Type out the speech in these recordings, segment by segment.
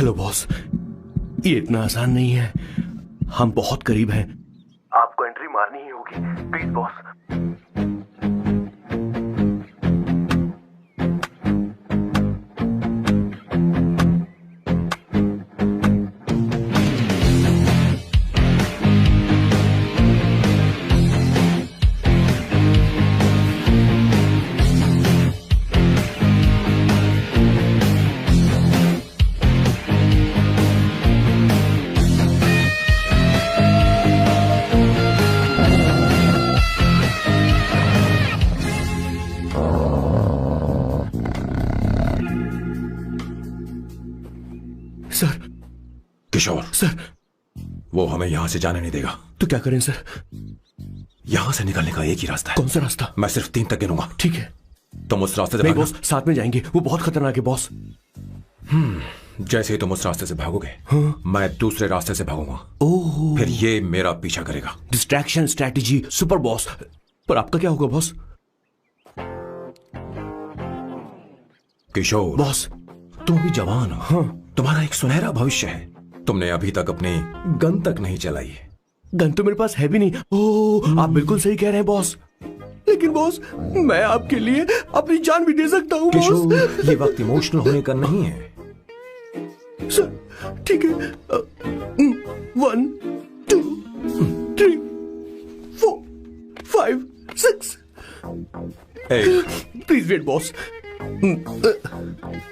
Hello boss, ये इतना आसान नहीं है। हम बहुत करीब हैं। आपको एंट्री मारनी ही होगी, please boss. Sir. Kishore sir, वो हमें यहां से जाने नहीं देगा। तो क्या करें सर? यहां से निकलने का एक ही रास्ता है। कौन सा रास्ता? मैं सिर्फ 3 तक गिनूंगा। ठीक है। तुम उस रास्ते से नहीं भागना। बॉस, साथ में जाएंगे, वो बहुत खतरनाक है बॉस। जैसे ही तुम उस रास्ते से भागोगे, मैं दूसरे रास्ते से भागूंगा। ओह, फिर ये मेरा पीछा करेगा। Distraction strategy super boss. पर आपका क्या होगा बॉस? किशोर बॉस, तुम अभी जवान हो। तुम्हारा एक सुनहरा भविष्य है। तुमने अभी तक अपनी गन तक नहीं चलाई है। गन तो मेरे पास है भी नहीं। ओह, आप बिल्कुल सही कह रहे हैं बॉस। लेकिन बॉस, मैं आपके लिए अपनी जान भी दे सकता हूँ बॉस। किशोर, ये वक्त इमोशनल होने का नहीं है। सर, ठीक है। 1 2 3 4 5 6। Please wait boss.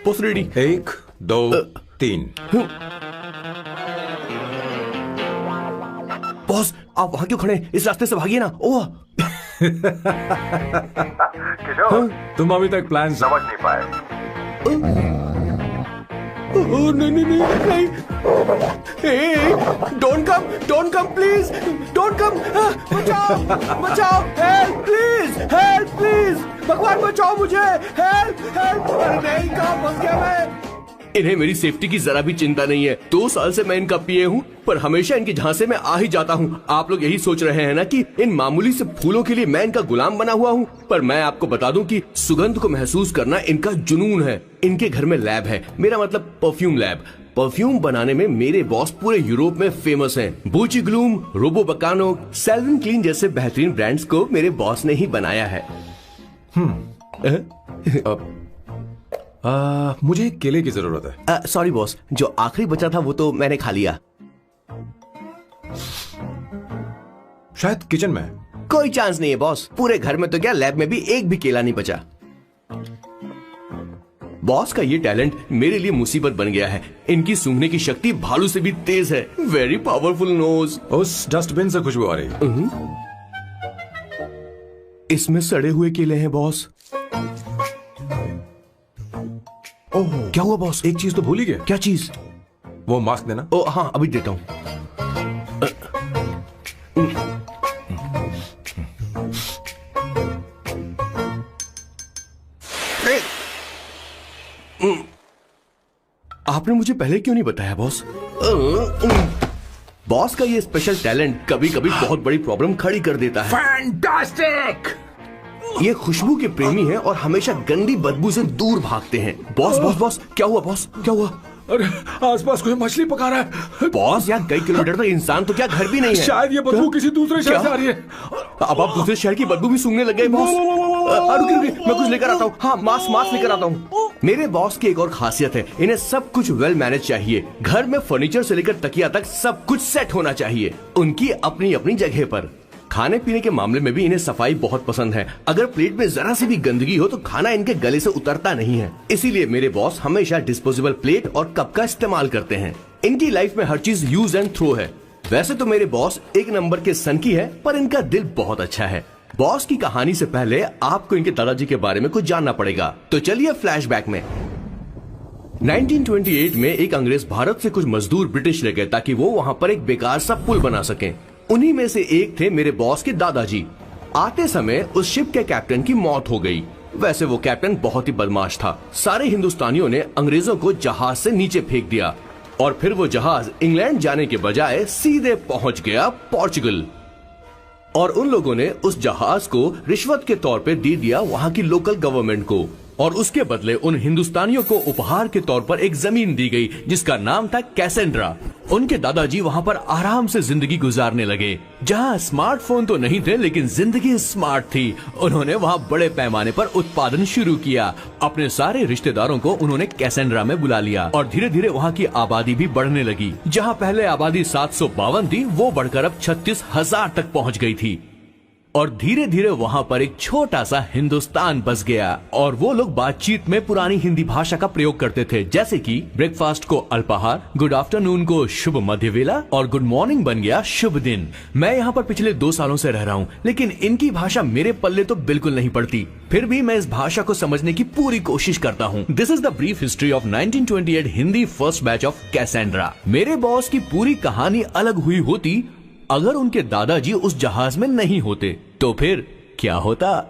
Boss ready? 1 2 3। Boss, आप वहां क्यों खड़े? इस रास्ते से भागिए ना। ओह किशोर, तुम अभी तक प्लान समझ नहीं पाए। नहीं नहीं नहीं नहीं। Don't come please, don't come. बचाओ बचाओ, हेल्प प्लीज, भगवान बचाओ मुझे, हेल्प। अरे नहीं, कहाँ फंस गया मैं? इन्हें मेरी सेफ्टी की जरा भी चिंता नहीं है। 2 साल से मैं इनका पिए हूँ, पर हमेशा इनके झांसे में आ ही जाता हूँ। आप लोग यही सोच रहे हैं ना कि इन मामूली से फूलों के लिए मैं इनका गुलाम बना हुआ हूँ, पर मैं आपको बता दूं कि सुगंध को महसूस करना इनका जुनून है। इनके घर में लैब है, मेरा मतलब परफ्यूम लैब। परफ्यूम बनाने में मेरे बॉस पूरे यूरोप में फेमस हैं। बूची ग्लूम, रोबो बकानो, सेल्विन क्लीन जैसे बेहतरीन ब्रांड्स को मेरे बॉस ने ही बनाया है। मुझे केले की जरूरत है। सॉरी बॉस, जो आखिरी बचा था वो तो मैंने खा लिया। शायद किचन में। कोई चांस नहीं है बॉस। पूरे घर में तो क्या, लैब में भी एक भी केला नहीं बचा। बॉस का ये टैलेंट मेरे लिए मुसीबत बन गया है। इनकी सूंघने की शक्ति भालू से भी तेज है। Very powerful nose. उस डस्टबिन से खुशबू आ रही है। इसमें सड़े हुए केले हैं बॉस। ओह, क्या हुआ बॉस? एक चीज तो भूल ही गए। क्या चीज? वो मास्क देना। ओ हाँ, अभी देता हूँ। आपने मुझे पहले क्यों नहीं बताया बॉस? बॉस का ये स्पेशल टैलेंट कभी कभी बहुत बड़ी प्रॉब्लम खड़ी कर देता है। फैंटास्टिक! ये खुशबू के प्रेमी हैं और हमेशा गंदी बदबू से दूर भागते हैं। बॉस, क्या हुआ बॉस? क्या हुआ? अरे, आसपास कोई मछली पका रहा है। बॉस, यहाँ कई किलोमीटर तक इंसान तो क्या घर भी नहीं है। शायद ये बदबू किसी दूसरे शहर से आ रही है। अब आप दूसरे शहर की बदबू भी सूंघने लग गए बॉस। रुकिए, मैं कुछ लेकर आता हूँ। हाँ, मास्क लेकर आता हूँ। मेरे बॉस की एक और खासियत है, इन्हें सब कुछ वेल मैनेज चाहिए। घर में फर्नीचर से लेकर तकिया तक सब कुछ सेट होना चाहिए, उनकी अपनी अपनी जगह पर। खाने पीने के मामले में भी इन्हें सफाई बहुत पसंद है। अगर प्लेट में जरा सी भी गंदगी हो तो खाना इनके गले से उतरता नहीं है। इसीलिए मेरे बॉस हमेशा डिस्पोजेबल प्लेट और कप का इस्तेमाल करते हैं। इनकी लाइफ में हर चीज यूज एंड थ्रो है। वैसे तो मेरे बॉस एक नंबर के सनकी है, पर इनका दिल बहुत अच्छा है। बॉस की कहानी से पहले आपको इनके दादाजी के बारे में कुछ जानना पड़ेगा। तो चलिए फ्लैशबैक में। 1928 में एक अंग्रेज भारत से कुछ मजदूर ब्रिटिश ले गए ताकि वो वहां पर एक बेकार सा पुल बना सकें। उन्हीं में से एक थे मेरे बॉस के दादाजी। आते समय उस शिप के कैप्टन की मौत हो गई। वैसे वो कैप्टन बहुत ही बदमाश था। सारे हिंदुस्तानियों ने अंग्रेजों को जहाज से नीचे फेंक दिया और फिर वो जहाज इंग्लैंड जाने के बजाय सीधे पहुंच गया पोर्चुगल। और उन लोगों ने उस जहाज को रिश्वत के तौर पे दे दिया वहां की लोकल गवर्नमेंट को। और उसके बदले उन हिंदुस्तानियों को उपहार के तौर पर एक जमीन दी गई जिसका नाम था कैसेंड्रा। उनके दादाजी वहां पर आराम से जिंदगी गुजारने लगे, जहां स्मार्टफोन तो नहीं थे लेकिन जिंदगी स्मार्ट थी। उन्होंने वहां बड़े पैमाने पर उत्पादन शुरू किया। अपने सारे रिश्तेदारों को उन्होंने कैसेंड्रा में बुला लिया और धीरे धीरे वहां की आबादी भी बढ़ने लगी। जहां पहले आबादी 752 थी, वो बढ़कर अब 36,000 तक पहुंच गई थी। और धीरे धीरे वहां पर एक छोटा सा हिंदुस्तान बस गया और वो लोग बातचीत में पुरानी हिंदी भाषा का प्रयोग करते थे, जैसे कि ब्रेकफास्ट को अल्पाहार, गुड आफ्टरनून को शुभ मध्य वेला और गुड मॉर्निंग बन गया शुभ दिन। मैं यहाँ पर पिछले 2 सालों से रह रहा हूँ, लेकिन इनकी भाषा मेरे पल्ले तो बिल्कुल नहीं पड़ती। फिर भी मैं इस भाषा को समझने की पूरी कोशिश करता हूँ। This is the brief history of 1928 Hindi first batch of Cassandra. मेरे बॉस की पूरी कहानी अलग हुई होती अगर उनके दादाजी उस जहाज में नहीं होते, तो फिर क्या होता।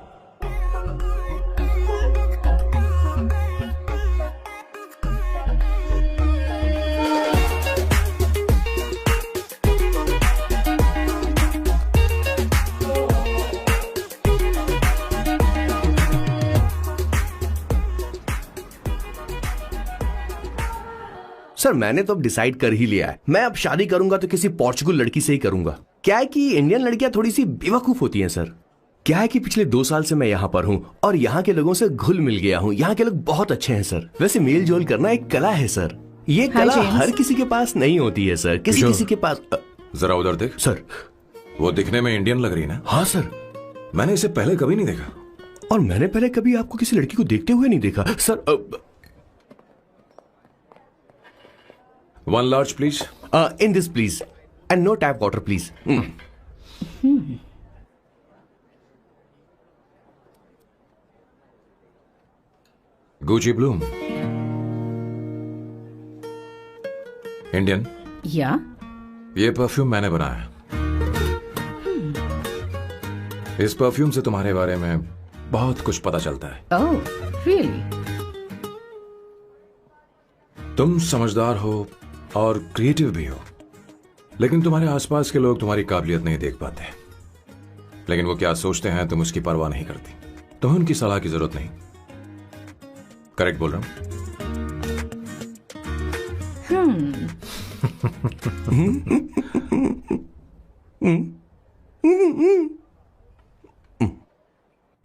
सर मैंने तो अब डिसाइड कर ही लिया है, मैं अब शादी करूंगा तो किसी पोर्चुगल लड़की से ही करूंगा। क्या है कि इंडियन लड़कियां थोड़ी सी बेवकूफ होती हैं सर। क्या है कि पिछले 2 साल से मैं यहाँ पर हूँ और यहाँ के लोगों से घुल मिल गया हूँ। यहाँ के लोग बहुत अच्छे हैं सर। वैसे मेल जोल करना एक कला है सर। ये कला हर किसी के पास नहीं होती है सर, किसी किसी के पास। जरा उधर देख। सर वो दिखने में इंडियन लग रही ना? हाँ सर। मैंने इसे पहले कभी नहीं देखा। और मैंने पहले कभी आपको किसी लड़की को देखते हुए नहीं देखा sir. 1 large please. In this please, and no tap water please. Gucci Bloom. Indian? या? ये परफ्यूम मैंने बनाया। इस परफ्यूम से तुम्हारे बारे में बहुत कुछ पता चलता है। ओह, रियली? तुम समझदार हो और क्रिएटिव भी हो, लेकिन तुम्हारे आसपास के लोग तुम्हारी काबिलियत नहीं देख पाते। लेकिन वो क्या सोचते हैं तुम उसकी परवाह नहीं करती। तुम्हें उनकी सलाह की जरूरत नहीं। करेक्ट बोल रहा हूं?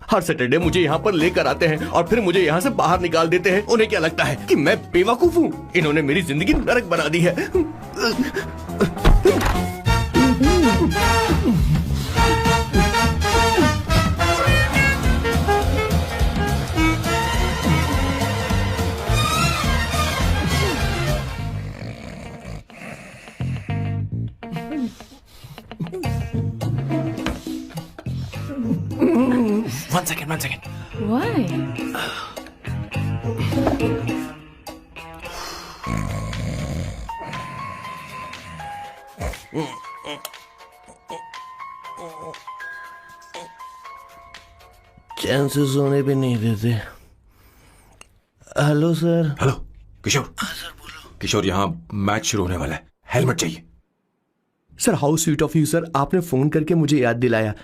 हर सैटरडे मुझे यहाँ पर लेकर आते हैं और फिर मुझे यहाँ से बाहर निकाल देते हैं। उन्हें क्या लगता है कि मैं बेवकूफ हूँ? इन्होंने मेरी जिंदगी नरक बना दी है। One second. Why? चैन से सोने पे नहीं देते। Hello sir. हेलो किशोर। सर बोलो। किशोर, यहाँ मैच शुरू होने वाला है, हेलमेट चाहिए। Sir how sweet of you sir, आपने फोन करके मुझे याद दिलाया।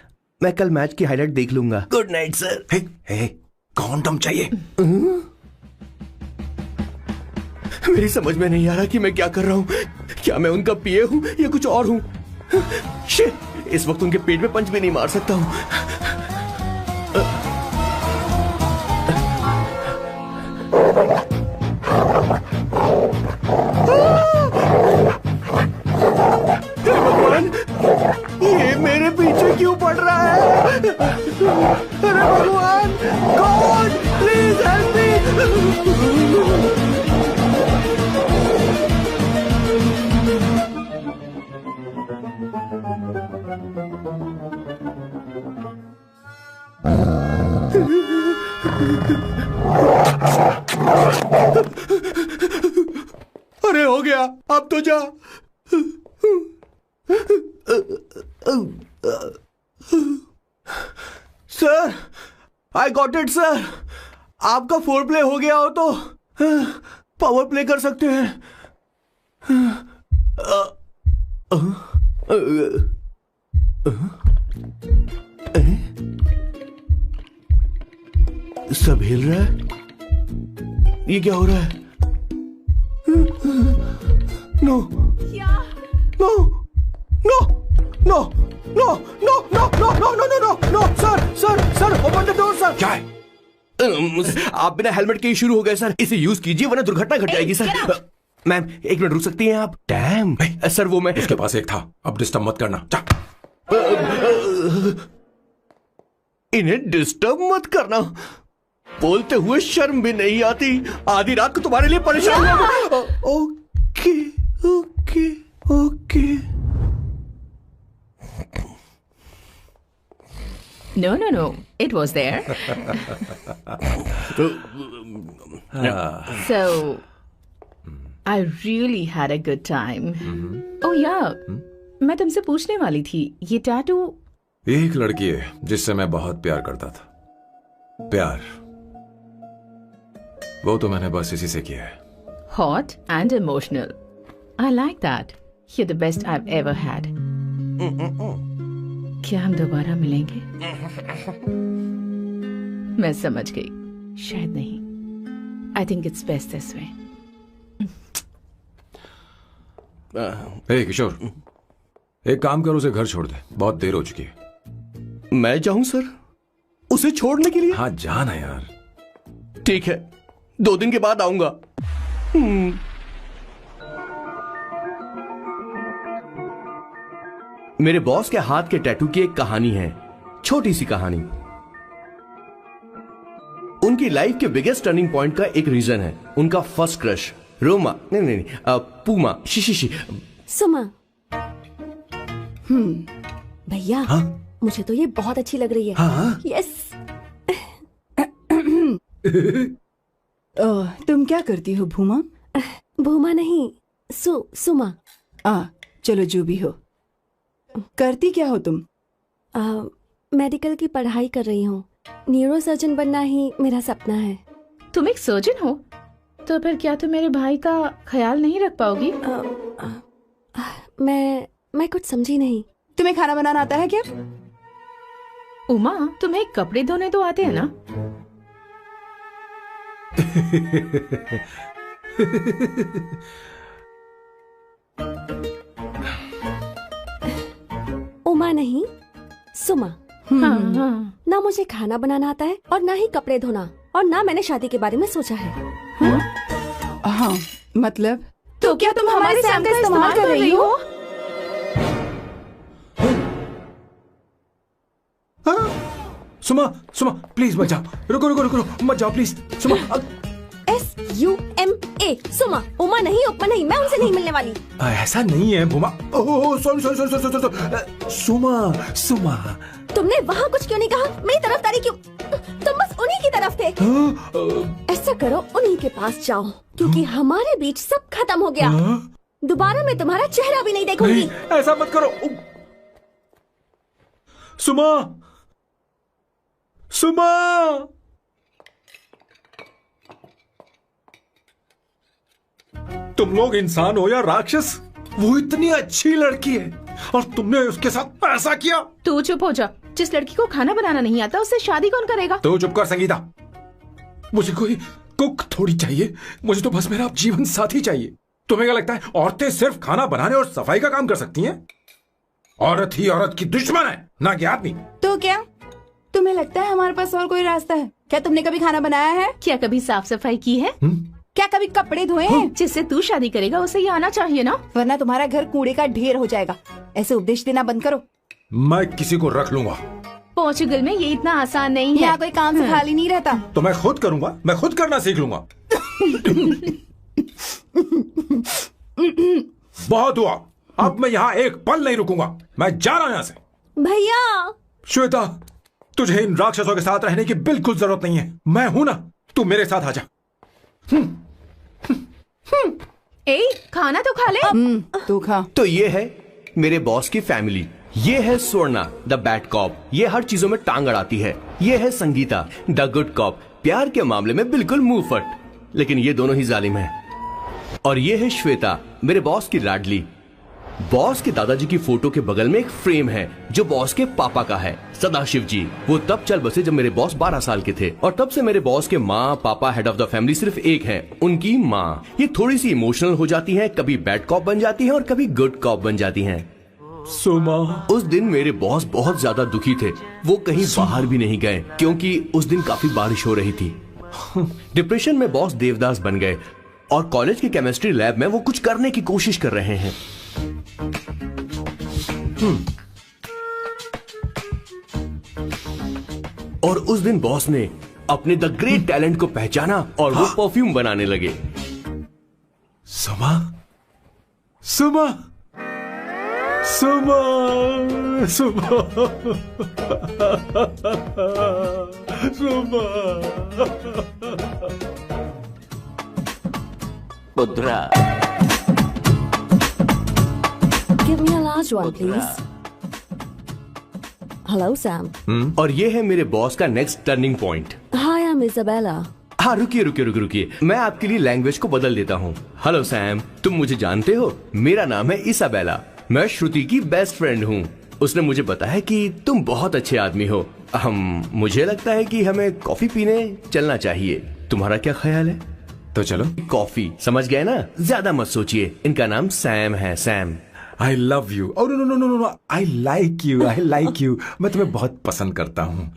मैं कल मैच की हाईलाइट देख लूंगा। Good night sir. Hey, condom चाहिए। मेरी समझ में नहीं आ रहा कि मैं क्या कर रहा हूँ। क्या मैं उनका पीए हूँ या कुछ और हूँ? शिट, इस वक्त उनके पेट में पंच भी नहीं मार सकता हूँ। भगवान, ये मेरे पीछे क्यों पड़ रहा है? अरे भगवान, गॉड प्लीज हेल्प मी। अरे हो गया, अब तो जा। Sir, I got it sir. आपका फोर प्ले हो गया हो तो पावर प्ले कर सकते हैं। सब हिल रहा है। ये क्या हो रहा है? No no no no no no no no no no no no no sir open the door sir. क्या है? आप बिना हेलमेट के ही शुरू हो गए सर। इसे यूज कीजिए वरना दुर्घटना घट जाएगी सर। मैम 1 मिनट रुक सकती हैं आप? डैम सर वो मैं उसके पास एक था, अब डिस्टर्ब मत करना। जा। इन्हें डिस्टर्ब मत करना बोलते हुए शर्म भी नहीं आती। आधी रात को तुम्हारे लिए परेशान हुआ। Okay okay okay. No. It was there. So, I really had a good time. Oh yeah, मैं तुमसे पूछने वाली थी, ये टैटू। एक लड़की है जिससे मैं बहुत प्यार करता था। प्यार वो तो मैंने बस इसी से किया है। Hot and emotional. I like that. You're the best I've ever had. क्या हम दोबारा मिलेंगे? मैं समझ गई, शायद नहीं। I think it's best this way. हे किशोर, एक काम कर, उसे घर छोड़ दे, बहुत देर हो चुकी है। मैं जाऊं सर उसे छोड़ने के लिए? हाँ जाना यार। ठीक है, 2 दिन के बाद आऊंगा। मेरे बॉस के हाथ के टैटू की एक कहानी है, छोटी सी कहानी। उनकी लाइफ के बिगेस्ट टर्निंग पॉइंट का एक रीजन है उनका फर्स्ट क्रश रोमा नहीं पूमा शिशिशी। सुमा। भैया हाँ? मुझे तो ये बहुत अच्छी लग रही है। हाँ? यस। तुम क्या करती हो भूमा? भूमा नहीं, सुमा। चलो जो भी हो। करती क्या हो तुम? मेडिकल की पढ़ाई कर रही हूँ। न्यूरो सर्जन बनना ही मेरा सपना है। तुम एक सर्जन हो, तो फिर क्या तुम मेरे भाई का ख्याल नहीं रख पाओगी? मैं कुछ समझी नहीं। तुम्हें खाना बनाना आता है क्या? उमा, तुम्हें कपड़े धोने तो आते हैं ना? उमा नहीं, सुमा। हाँ। ना मुझे खाना बनाना आता है और ना ही कपड़े धोना, और ना मैंने शादी के बारे में सोचा है। हाँ मतलब? तो क्या तुम हमारे सैम का इस्तेमाल कर रही हो? सुमा प्लीज मत जाओ, रुको मत जाओ प्लीज। सुमा SUMA, सुमा। उमा नहीं, उपमा नहीं, मैं उनसे नहीं मिलने वाली। ऐसा नहीं है भूमा। Oh sorry. सुमा तुमने वहाँ कुछ क्यों नहीं कहा? मेरी तरफदारी क्यों? तुम बस उन्हीं की तरफ थे। ऐसा करो, उन्हीं के पास जाओ, क्योंकि हमारे बीच सब खत्म हो गया। दोबारा मैं तुम्हारा चेहरा भी नहीं देखूंगी। ऐसा मत करो सुमा। तुम लोग इंसान हो या राक्षस? वो इतनी अच्छी लड़की है और तुमने उसके साथ ऐसा किया। तू चुप हो जा। जिस लड़की को खाना बनाना नहीं आता उससे शादी कौन करेगा? तो चुप कर संगीता। मुझे कोई कुक थोड़ी चाहिए, मुझे तो बस मेरा जीवन साथी चाहिए। तुम्हें क्या लगता है औरतें सिर्फ खाना बनाने और सफाई का काम कर सकती हैं? औरत ही औरत की दुश्मन है, ना कि आदमी। तो क्या तुम्हें लगता है हमारे पास और कोई रास्ता है? क्या तुमने कभी खाना बनाया है? क्या कभी साफ सफाई की है? क्या कभी कपड़े धोए हैं? जिससे तू शादी करेगा उसे ये आना चाहिए ना, वरना तुम्हारा घर कूड़े का ढेर हो जाएगा। ऐसे उपदेश देना बंद करो। मैं किसी को रख लूंगा। पोर्चुगल में ये इतना आसान नहीं है। यहाँ कोई काम से खाली नहीं रहता। तो मैं खुद करूंगा, मैं खुद करना सीख लूंगा। बहुत हुआ, अब मैं यहाँ एक पल नहीं रुकूंगा। मैं जा रहा हूँ यहाँ से। भैया। श्वेता, तुझे इन राक्षसों के साथ रहने की बिल्कुल जरूरत नहीं है। मैं हूं ना, तू मेरे साथ आ जा। ए, खाना तो खा ले। तू खा। तो ये है मेरे बॉस की फैमिली। ये है स्वर्णा द बैड कॉप, ये हर चीजों में टांग अड़ाती है। ये है संगीता द गुड कॉप, प्यार के मामले में बिल्कुल मुंह फट, लेकिन ये दोनों ही जालिम हैं। और ये है श्वेता, मेरे बॉस की लाडली। बॉस के दादाजी की फोटो के बगल में एक फ्रेम है जो बॉस के पापा का है, सदाशिव जी। वो तब चल बसे जब मेरे बॉस 12 साल के थे, और तब से मेरे बॉस के माँ पापा हेड ऑफ द फैमिली सिर्फ एक है, उनकी माँ। ये थोड़ी सी इमोशनल हो जाती हैं, कभी बैड कॉप बन जाती हैं और कभी गुड कॉप बन जाती हैं। सुमा, उस दिन मेरे बॉस बहुत ज्यादा दुखी थे। वो कहीं बाहर भी नहीं गए क्योंकि उस दिन काफी बारिश हो रही थी। डिप्रेशन में बॉस देवदास बन गए और कॉलेज के केमिस्ट्री लैब में वो कुछ करने की कोशिश कर रहे हैं। और उस दिन बॉस ने अपने द ग्रेट टैलेंट को पहचाना और वो परफ्यूम बनाने लगे। सुमा, सुमा, सुमा, सुमा, सुमा। पुत्रा, Give me a large one, please. Hello, Sam. और ये है मेरे बॉस का next turning point. Hi, I'm Isabella. हाँ, रुकिए, मैं आपके लिए लैंग्वेज को बदल देता हूँ। हेलो सैम, तुम मुझे जानते हो? मेरा नाम है इसाबेला। मैं श्रुति की बेस्ट फ्रेंड हूँ। उसने मुझे बताया कि तुम बहुत अच्छे आदमी हो। मुझे लगता है कि हमें कॉफी पीने चलना चाहिए। तुम्हारा क्या ख्याल है? तो चलो। कॉफी, समझ गए ना? ज्यादा मत सोचिए, इनका नाम सैम है, Sam. I love you. Oh no no no no no, I like you, I like you. मैं तुम्हें बहुत पसंद करता हूँ।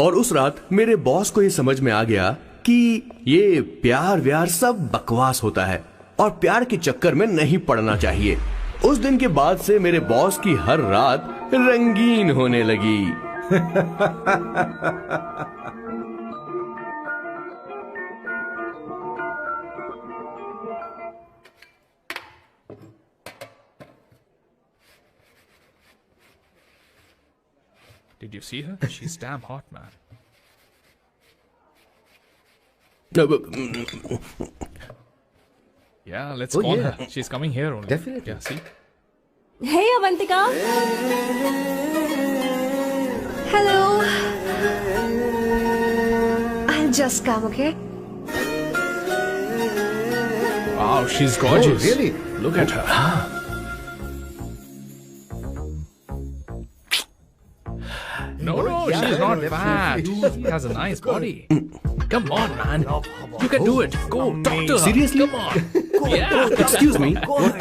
और उस रात मेरे बॉस को ये समझ में आ गया कि ये प्यार व्यार सब बकवास होता है और प्यार के चक्कर में नहीं पड़ना चाहिए। उस दिन के बाद से मेरे बॉस की हर रात रंगीन होने लगी। Did you see her? She's damn hot, man. Yeah, let's call her. She's coming here only. Definitely. Yeah, see? Hey, Avantika. Hello. I'll just come, okay? Wow, she's gorgeous. Oh, really? Look at her. No, she's not fat. She has a nice body. Come on, man. You can do it. Go, talk to her. Seriously? Come on. Yeah. Excuse me,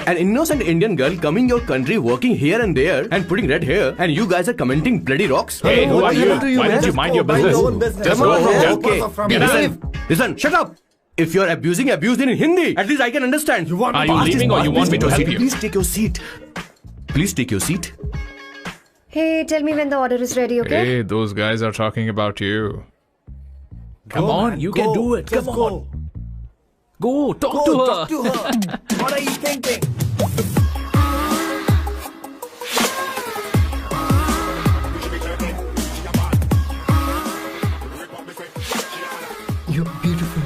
an innocent Indian girl coming your country, working here and there, and putting red hair, and you guys are commenting bloody rocks? Hey, who are you? happened to you, Why man? don't you mind your Mind business? your own business. Just go Come on, from man. here. From Get here. out. Listen, shut up. If you're abusing in Hindi, at least I can understand. Are you leaving or you want me to help you? Please take your seat. Please take your seat. Hey, tell me when the order is ready, okay? Hey, those guys are talking about you. Come on, you can do it. Come on. Go, talk to her. Talk to her. What are you thinking? You're beautiful.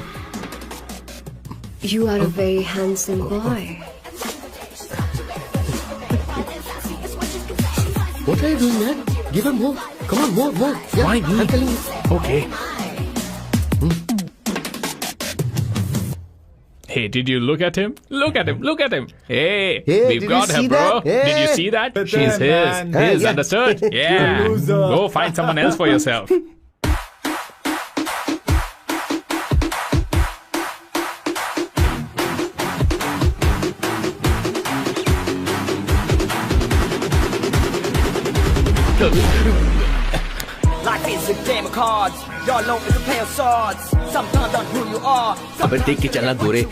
You are a very handsome boy. What are you doing, man? Give her more. Come on, more. Yeah, Why me? I'm telling you. Okay. Hey, did you look at him? Look at him. Look at him. Hey, Hey, we've did got you her, see bro. that? Hey. Did you see that? She's his. Hey, His, yeah. understood? Yeah. Go find someone else for yourself. Life is a game of cards. Your loan is a pair of swords. Sometimes on who you are. अबे देख के चलना गोरे।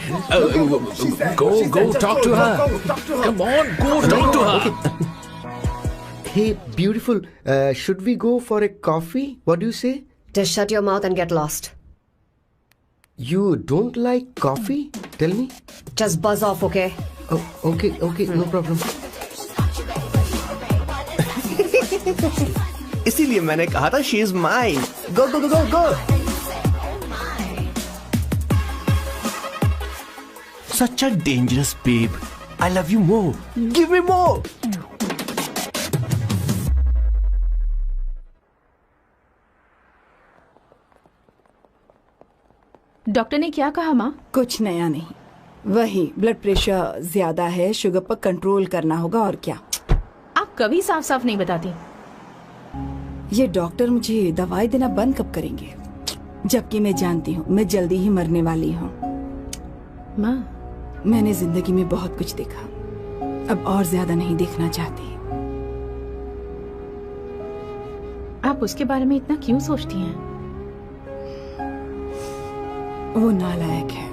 Go, talk to her. Come on, go talk to her. Hey, beautiful. Should we go for a coffee? What do you say? Just shut your mouth and get lost. You don't like coffee? Tell me. Just buzz off, okay? Oh, okay, no problem. इसीलिए मैंने कहा था she is mine. Go go go go go. Such a dangerous babe. I love you more. Give me more. Doctor ने क्या कहा माँ? कुछ नया नहीं, वही ब्लड प्रेशर ज्यादा है, शुगर पर कंट्रोल करना होगा और क्या। आप कभी साफ साफ नहीं बताती। ये डॉक्टर मुझे दवाई देना बंद कब करेंगे, जबकि मैं जानती हूँ मैं जल्दी ही मरने वाली हूँ। माँ, मैंने जिंदगी में बहुत कुछ देखा, अब और ज्यादा नहीं देखना चाहती। आप उसके बारे में इतना क्यों सोचती हैं? वो नालायक है,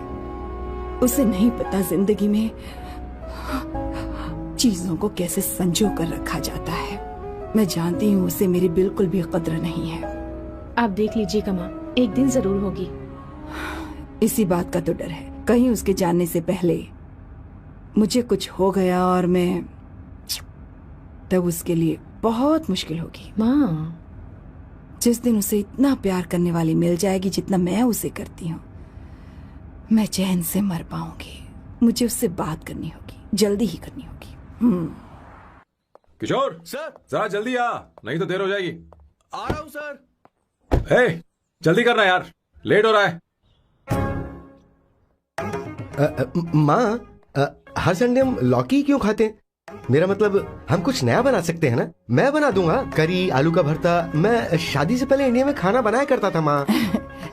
उसे नहीं पता जिंदगी में चीजों को कैसे संजो कर रखा जाता है। मैं जानती हूँ उसे मेरी बिल्कुल भी कद्र नहीं है। आप देख लीजिएगा माँ, एक दिन जरूर होगी। इसी बात का तो डर है, कहीं उसके जानने से पहले मुझे कुछ हो गया और मैं, तब उसके लिए बहुत मुश्किल होगी। माँ, जिस दिन उसे इतना प्यार करने वाली मिल जाएगी जितना मैं उसे करती हूँ, मैं चैन से मर पाऊंगी। मुझे उससे बात करनी होगी, जल्दी ही करनी होगी। किशोर सर, जरा जल्दी आ, नहीं तो देर हो जाएगी। आ रहा हूँ सर। ए, जल्दी करना यार, लेट हो रहा है। माँ, हर संडे हम लौकी क्यों खाते हैं? मेरा मतलब हम कुछ नया बना सकते हैं ना। मैं बना दूंगा करी, आलू का भरता। मैं शादी से पहले इंडिया में खाना बनाया करता था माँ।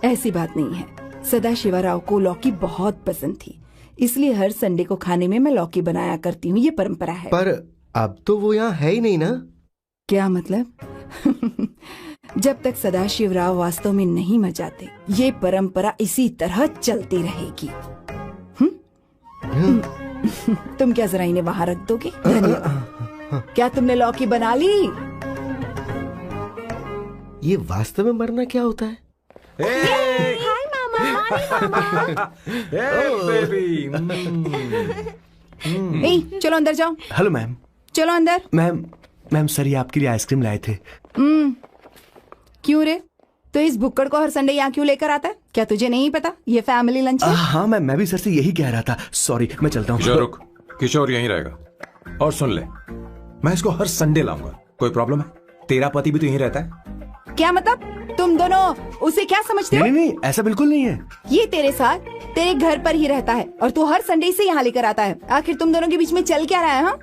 ऐसी बात नहीं है, सदाशिवराव को लौकी बहुत पसंद थी, इसलिए हर संडे को खाने में मैं लौकी बनाया करती हूँ। ये परंपरा है। पर अब तो वो यहाँ है ही नहीं ना। क्या मतलब? जब तक सदाशिवराव वास्तव में नहीं मर जाते, ये परंपरा इसी तरह चलती रहेगी। तुम क्या जरा इन्हें वहां रख दोगे? क्या तुमने लौकी बना ली? ये वास्तव में मरना क्या होता है? हाय मामा। बेबी। चलो अंदर जाओ। Hello ma'am. चलो अंदर। मैम सर, ये आपके लिए आइसक्रीम लाए थे। क्यों रे? तो इस भुक्कड़ को हर संडे यहाँ क्यों लेकर आता है? क्या तुझे नहीं पता ये फैमिली लंच है? हाँ मैम, मैं भी सर से यही कह रहा था। सॉरी, मैं चलता हूँ। किशोर रुक, किशोर यहीं रहेगा। और सुन ले, मैं इसको हर संडे लाऊंगा। कोई प्रॉब्लम है? तेरा पति भी तो यहीं रहता है। क्या मतलब? तुम दोनों उसे क्या समझते हो? नहीं, ऐसा बिल्कुल नहीं है। ये तेरे साथ तेरे घर पर ही रहता है और तू हर संडे से यहाँ लेकर आता है। आखिर तुम दोनों के बीच में चल क्या रहा है? हाँ,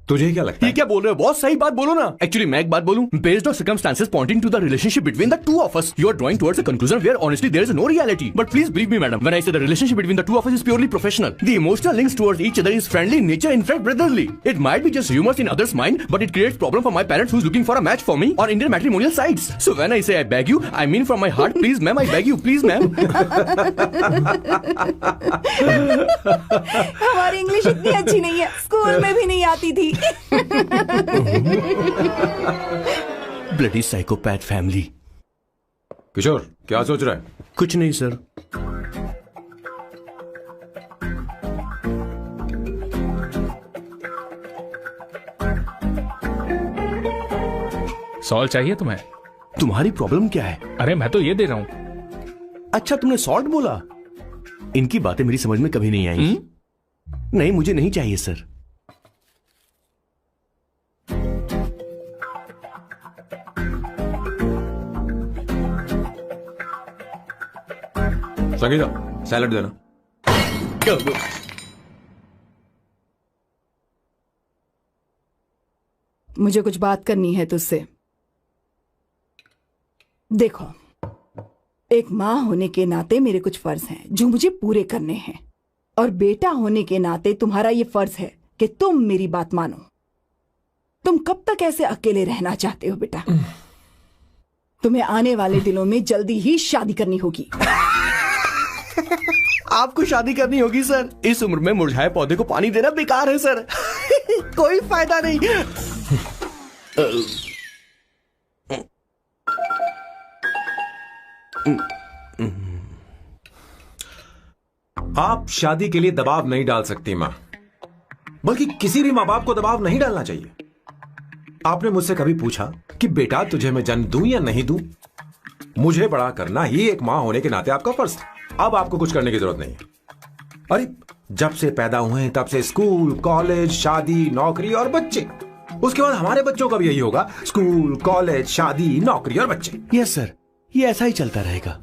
तुझे क्या लगता है? ये क्या बोल रहे हो बॉस? सही बात बोलो ना। एक्चुअली मैं एक बात बोलूं, based on circumstances pointing to the relationship between the two of us, you are drawing towards a conclusion where honestly there is no reality. But please believe me madam, when I say the relationship between the two of us is purely professional. The emotional links towards each other is friendly in nature, in fact brotherly. It might be just humours in others mind, but it creates problem for my parents who is looking for a match for me on Indian matrimonial sites. So when I say I beg you, I mean from my heart, please ma'am, I beg you, please ma'am. हमारी English इतनी अच्छी नहीं है, school में भी नहीं आती थी। Bloody psychopath family. किशोर क्या सोच रहा है? कुछ नहीं सर। सॉल्ट चाहिए तुम्हें? तुम्हारी प्रॉब्लम क्या है? अरे मैं तो ये दे रहा हूं। अच्छा, तुमने सॉल्ट बोला। इनकी बातें मेरी समझ में कभी नहीं आई। नहीं, मुझे नहीं चाहिए सर। संगीता, सैलड देना। मुझे कुछ बात करनी है तुझसे। देखो, एक माँ होने के नाते मेरे कुछ फर्ज हैं जो मुझे पूरे करने हैं, और बेटा होने के नाते तुम्हारा ये फर्ज है कि तुम मेरी बात मानो। तुम कब तक ऐसे अकेले रहना चाहते हो बेटा? तुम्हें आने वाले दिनों में जल्दी ही शादी करनी होगी। आपको शादी करनी होगी सर? इस उम्र में मुरझाए पौधे को पानी देना बेकार है सर। कोई फायदा नहीं। आप शादी के लिए दबाव नहीं डाल सकती मां, बल्कि किसी भी मां बाप को दबाव नहीं डालना चाहिए। आपने मुझसे कभी पूछा कि बेटा तुझे मैं जन्म दूं या नहीं दूं? मुझे बड़ा करना ही एक मां होने के नाते आपका फर्ज था। अब आपको कुछ करने की जरूरत नहीं है। अरे जब से पैदा हुए तब से स्कूल, कॉलेज, शादी, नौकरी और बच्चे। उसके बाद हमारे बच्चों का भी यही होगा, स्कूल, कॉलेज, शादी, नौकरी और बच्चे। यस सर, ये ऐसा ही चलता रहेगा।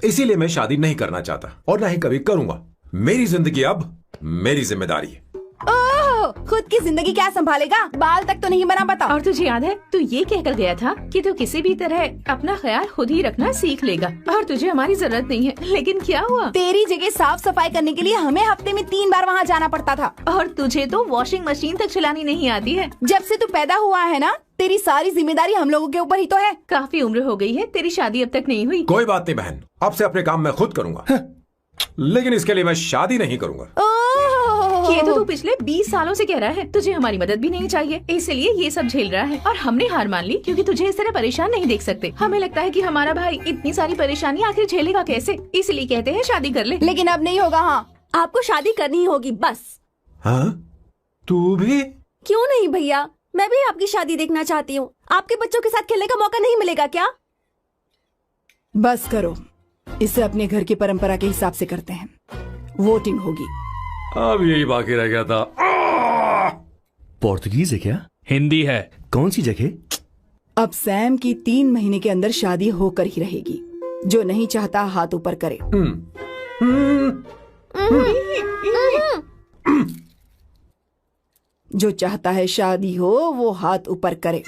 इसीलिए मैं शादी नहीं करना चाहता और ना ही कभी करूंगा। मेरी जिंदगी अब मेरी जिम्मेदारी है। ओह, खुद की जिंदगी क्या संभालेगा? बाल तक तो नहीं बना, बताओ। और तुझे याद है तू ये कहकर गया था कि तू किसी भी तरह अपना ख्याल खुद ही रखना सीख लेगा और तुझे हमारी जरूरत नहीं है, लेकिन क्या हुआ? तेरी जगह साफ सफाई करने के लिए हमें हफ्ते में 3 बार वहाँ जाना पड़ता था। और तुझे तो वॉशिंग मशीन तक चलानी नहीं आती है। जब से तू पैदा हुआ है ना, तेरी सारी जिम्मेदारी हम लोगों के ऊपर ही तो है। काफी उम्र हो गई है, तेरी शादी अब तक नहीं हुई। कोई बात नहीं बहन, अब से अपने काम मैं खुद करूंगा, लेकिन इसके लिए मैं शादी नहीं करूंगा। ये तो तू पिछले 20 सालों से कह रहा है। तुझे हमारी मदद भी नहीं चाहिए, इसलिए ये सब झेल रहा है और हमने हार मान ली क्योंकि तुझे इस तरह परेशान नहीं देख सकते। हमें लगता है कि हमारा भाई इतनी सारी परेशानी आखिर झेलेगा कैसे, इसलिए कहते हैं शादी कर ले। लेकिन अब नहीं होगा। हाँ, आपको शादी करनी ही होगी बस। हाँ? तू भी? क्यों नहीं भैया, मैं भी आपकी शादी देखना चाहती हूँ। आपके बच्चों के साथ खेलने का मौका नहीं मिलेगा क्या? बस करो, इसे अपने घर की परंपरा के हिसाब से करते हैं। वोटिंग होगी। अब यही बाकी रह गया था। पोर्तुगीज है क्या? हिंदी है। कौन सी जगह? अब सैम की 3 महीने के अंदर शादी होकर ही रहेगी। जो नहीं चाहता हाथ ऊपर करे। जो चाहता है शादी हो वो हाथ ऊपर करे।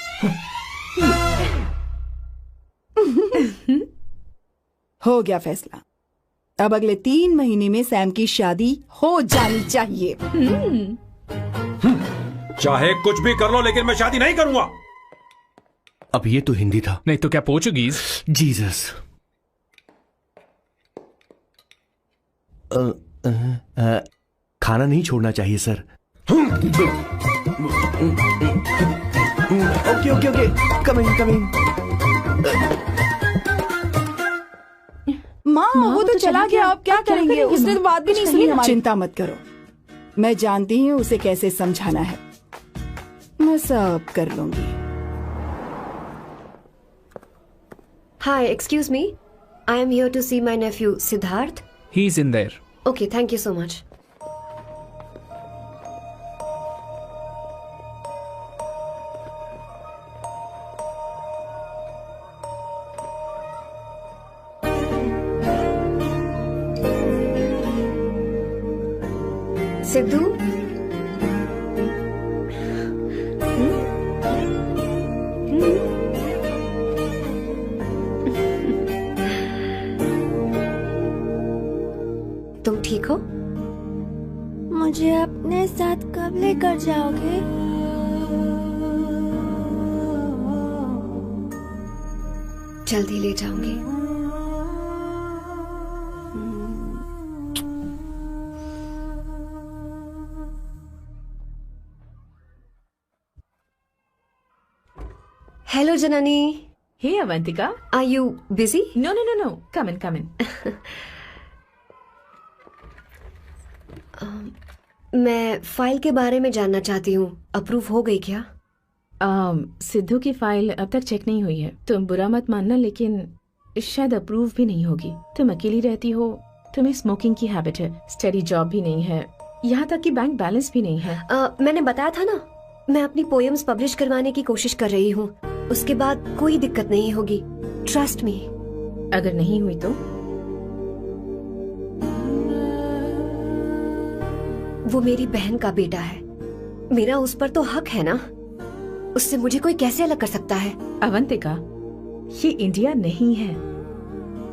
हो गया फैसला। अब अगले 3 महीने में सैम की शादी हो जानी चाहिए। चाहे कुछ भी कर लो, लेकिन मैं शादी नहीं करूंगा। अब ये तो हिंदी था। नहीं तो क्या पोर्चुगीज? जीसस। खाना नहीं छोड़ना चाहिए sir. Okay okay okay, coming coming. माँ वो तो चला गया, अब क्या करेंगे? उसने तो बात भी नहीं सुनी हमारी। चिंता मत करो, मैं जानती हूँ उसे कैसे समझाना है। मैं सब कर लूंगी। Hi, excuse me. I am here to see my nephew Siddharth. He's in there. Okay, thank you so much. Sidhu, तुम ठीक हो? मुझे अपने साथ कब लेकर जाओगे? जल्दी ले जाऊंगी। Hello, Janani. Hey, Avantika. Are you busy? No. Come in. मैं फाइल के बारे में जानना चाहती हूँ। अप्रूव हो गई क्या? सिद्धू की फाइल अब तक चेक नहीं हुई है। तुम बुरा मत मानना, लेकिन शायद अप्रूव भी नहीं होगी। तुम अकेली रहती हो, तुम्हें स्मोकिंग की हैबिट है, स्टडी जॉब भी नहीं है, यहाँ तक कि बैंक बैलेंस भी नहीं है। मैंने बताया था ना, मैं अपनी पोएम्स पब्लिश करवाने की कोशिश कर रही हूँ। उसके बाद कोई दिक्कत नहीं होगी, ट्रस्ट मी। अगर नहीं हुई तो? वो मेरी बहन का बेटा है, मेरा उस पर तो हक है ना। उससे मुझे कोई कैसे अलग कर सकता है? अवंतिका, ये इंडिया नहीं है।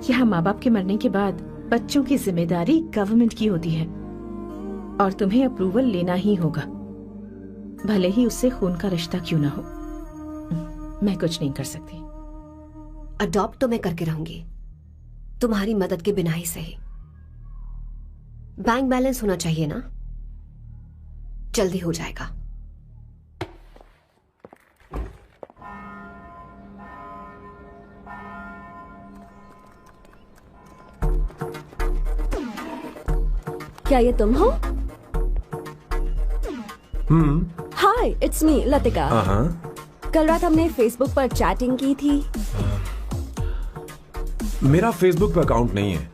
यहाँ माँ बाप के मरने के बाद बच्चों की जिम्मेदारी गवर्नमेंट की होती है और तुम्हें अप्रूवल लेना ही होगा, भले ही उससे खून का रिश्ता क्यों ना हो। मैं कुछ नहीं कर सकती। अडॉप्ट तो मैं करके रहूंगी, तुम्हारी मदद के बिना ही सही। बैंक बैलेंस होना चाहिए ना, जल्दी हो जाएगा। क्या ये तुम हो? हाय, इट्स मी लतिका। कल रात हमने फेसबुक पर चैटिंग की थी। मेरा फेसबुक पे अकाउंट नहीं है।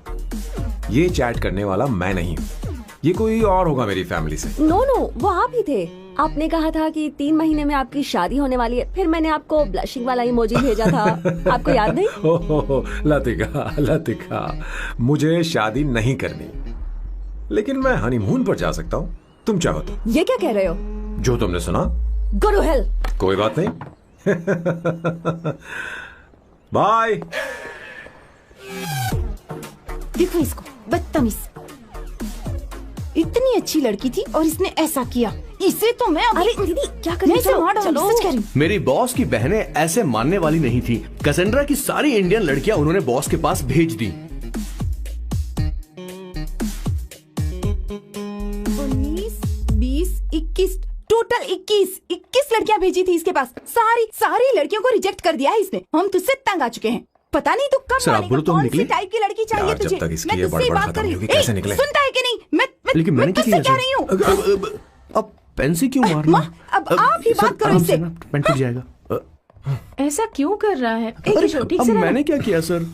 ये चैट करने वाला मैं नहीं हूँ। ये कोई और होगा मेरी फैमिली से। नो नो, वो आप ही थे। आपने कहा था कि 3 महीने में आपकी शादी होने वाली है। फिर मैंने आपको ब्लशिंग वाला इमोजी भेजा था, आपको याद नहीं? हो, लतिका, मुझे शादी नहीं करनी, लेकिन मैं हनीमून पर जा सकता हूँ, तुम चाहो तो। ये क्या कह रहे हो? जो तुमने सुना। Go to hell. कोई बात नहीं। बाय। देखो इसको, बदतमीज। इतनी अच्छी लड़की थी और इसने ऐसा किया। इसे तो मैं अभी... अरे दीदी क्या कर रही चलो, हो? चलो, सच कह रही हूँ। मेरी बॉस की बहनें ऐसे मानने वाली नहीं थी। कैसेंड्रा की सारी इंडियन लड़कियां उन्होंने बॉस के पास भेज दी। 19, 20, 21, टोटल 21 लड़कियां भेजी थी इसके पास। सारी लड़कियों को रिजेक्ट कर दिया है इसने। हम तुझसे तंग आ चुके हैं। पता नहीं तू कब सर, आप बोलो तो हम कौन सी निकले? टाइप की लड़की चाहिए यार, जब तुझे? तक इसकी मैं ये तुझसे बड़बड़ बात खत्म कर रही नहीं होगी, हूँ। कैसे निकले? सुनता है कि नहीं? लेकिन मैंने क्या तुझसे किया कह रही हूँ। अब पेंसी क्यों मारना? अब आप ही बात करो इससे। पेन टूट जाएगा। ऐसा क्यों कर रहा है? अरे, किशोर, ठीक अब से रहा। मैंने क्या किया सर?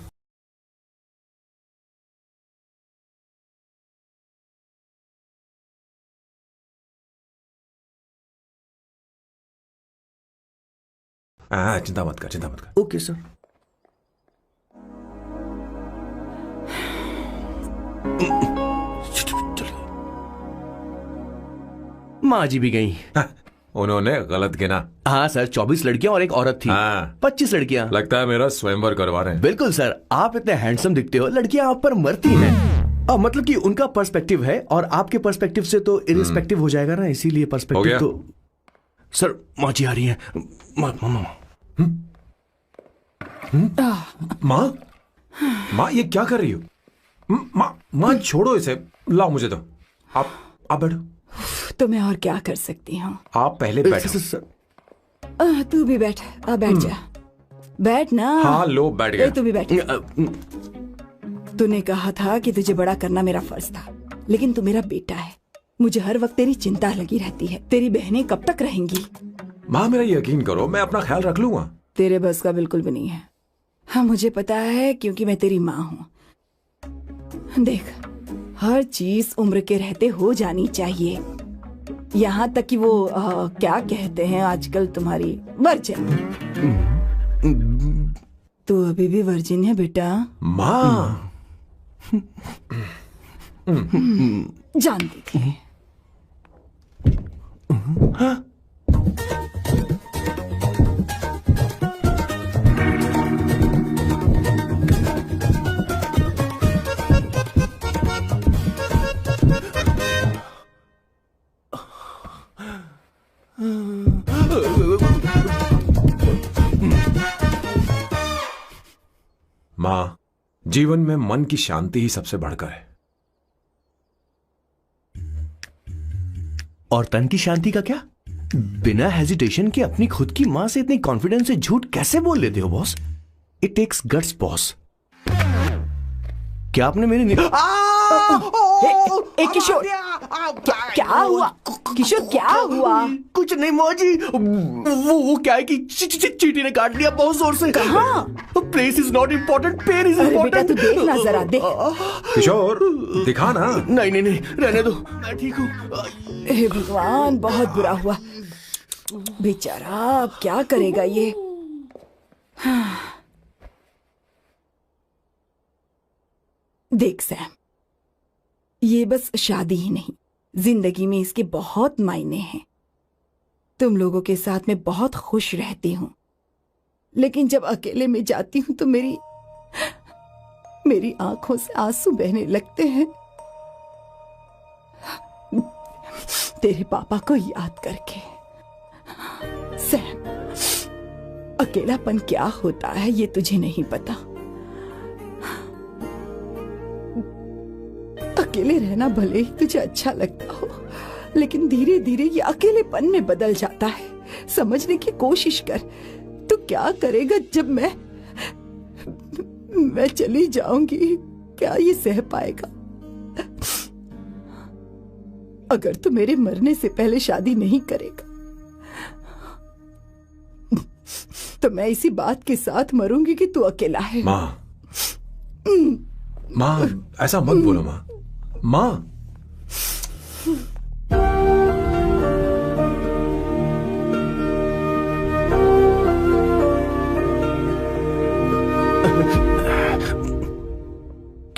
चिंता मत कर। Okay sir. माँ जी भी गई। उन्होंने गलत गिना। हाँ सर, 24 लड़कियां और एक औरत थी। हाँ। 25 लड़कियां। लगता है मेरा स्वयंवर करवा रहे हैं। बिल्कुल सर, आप इतने हैंडसम दिखते हो, लड़कियां आप पर मरती हैं। मतलब कि उनका पर्सपेक्टिव है और आपके पर्सपेक्टिव से तो इरिस्पेक्टिव हो जाएगा ना, इसीलिए हो पर्सपेक्टिव गया? तो। सर माँ जी आ रही हैं। माँ ये क्या कर रही हो? माँ छोड़ो इसे, लाओ मुझे दो। आप बैठो। तो मैं और क्या कर सकती हूँ? आप पहले बैठो। तू भी बैठ। बैठ जा। बैठ ना। हाँ लो, बैठ गया। तू भी बैठ। तूने कहा था कि तुझे बड़ा करना मेरा फर्ज था, लेकिन तू मेरा बेटा है। मुझे हर वक्त तेरी चिंता लगी रहती है। तेरी बहनें कब तक रहेंगी? माँ मेरा यकीन करो, मैं अपना ख्याल रख लूंगा। तेरे बस का बिल्कुल भी नहीं है। हाँ मुझे पता है, क्योंकि मैं तेरी माँ हूँ। देख, हर चीज उम्र के रहते हो जानी चाहिए, यहाँ तक कि वो क्या कहते हैं आजकल तुम्हारी वर्जिन। तू अभी भी वर्जिन है बेटा? माँ जानती थी। माँ, जीवन में मन की शांति ही सबसे बढ़कर है। और तन की शांति का क्या? बिना हेजिटेशन के अपनी खुद की मां से इतनी कॉन्फिडेंस से झूठ कैसे बोल लेते हो boss? It takes guts boss. क्या आपने मेरी किशोर, क्या हुआ? किशोर क्या हुआ? कुछ नहीं मौजी, वो क्या है कि चींटी ने काट लिया बहुत जोर से। कहाँ? Place is not important, pen is अरे बेटा इम्पोर्टेंट। तू देख ना जरा, देख। किशोर दिखा ना। नहीं, रहने दो, मैं ठीक हूँ। हे भगवान, बहुत बुरा हुआ बेचारा। अब क्या करेगा ये? देख सैम, ये बस शादी ही नहीं, जिंदगी में इसके बहुत मायने हैं। तुम लोगों के साथ मैं बहुत खुश रहती हूँ, लेकिन जब अकेले में जाती हूँ तो मेरी आंखों से आंसू बहने लगते हैं, तेरे पापा को याद करके। सैम, अकेलापन क्या होता है ये तुझे नहीं पता। अकेले रहना भले ही तुझे अच्छा लगता हो, लेकिन धीरे धीरे ये अकेलेपन में बदल जाता है। समझने की कोशिश कर। तो क्या करेगा जब मैं चली जाऊंगी? क्या ये सह पाएगा? अगर तू मेरे मरने से पहले शादी नहीं करेगा तो मैं इसी बात के साथ मरूंगी कि तू अकेला है। माँ ऐसा मत बोलो माँ। क्या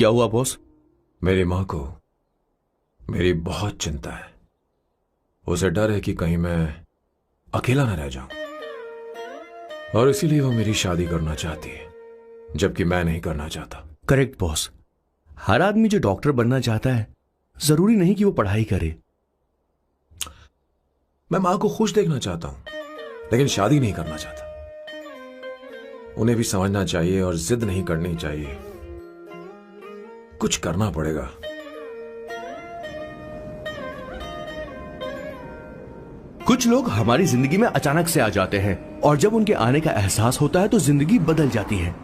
हुआ बॉस? मेरी मां को मेरी बहुत चिंता है। उसे डर है कि कहीं मैं अकेला न रह जाऊं, और इसीलिए वो मेरी शादी करना चाहती है, जबकि मैं नहीं करना चाहता। Correct boss. हर आदमी जो डॉक्टर बनना चाहता है जरूरी नहीं कि वो पढ़ाई करे। मैं मां को खुश देखना चाहता हूं, लेकिन शादी नहीं करना चाहता। उन्हें भी समझना चाहिए और जिद नहीं करनी चाहिए। कुछ करना पड़ेगा। कुछ लोग हमारी जिंदगी में अचानक से आ जाते हैं और जब उनके आने का एहसास होता है तो जिंदगी बदल जाती है।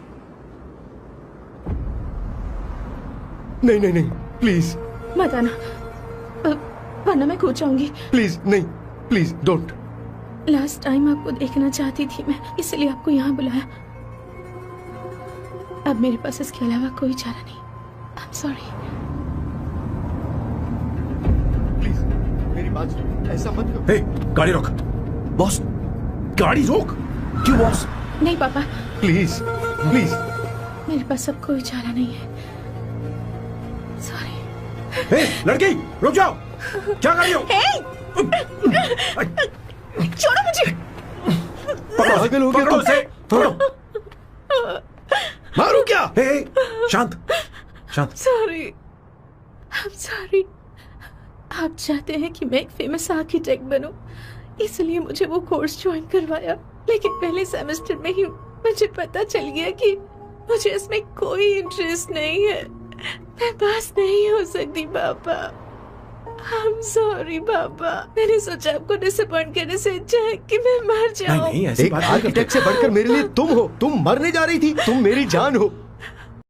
नहीं नहीं नहीं, प्लीज मत आना, वरना मैं खो जाऊंगी। प्लीज नहीं, प्लीज डोंट। लास्ट टाइम आपको देखना चाहती थी मैं, इसलिए आपको यहाँ बुलाया। अब मेरे पास इसके अलावा कोई चारा नहीं। I am sorry. प्लीज मेरी बात सुनो, ऐसा मत करो। हे, गाड़ी रोक। बॉस गाड़ी रोक। क्यों बॉस? नहीं पापा, प्लीज प्लीज। मेरे पास अब कोई चारा नहीं है। सॉरी। हे, लड़की रुक जाओ। क्या कर रही हो? छोड़ो मुझे। पागल हो गया पकड़ो उसे, पकड़ो। मारू क्या? हे, शांत शांत। Sorry, I am sorry. आप चाहते हैं कि मैं एक फेमस आर्किटेक्ट बनूं, इसलिए मुझे वो कोर्स ज्वाइन करवाया, लेकिन पहले सेमेस्टर में ही मुझे पता चल गया कि मुझे इसमें कोई इंटरेस्ट नहीं है। मैं पास नहीं हो सकती पापा। आई एम सॉरी पापा। मैंने सोचा आपको डिसअपॉइंट करने से अच्छा है कि मैं मर जाऊं। नहीं, ऐसी एक बात नहीं करते। आर्किटेक्ट से बढ़कर मेरे लिए तुम हो। तुम मरने जा रही थी, तुम मेरी जान हो।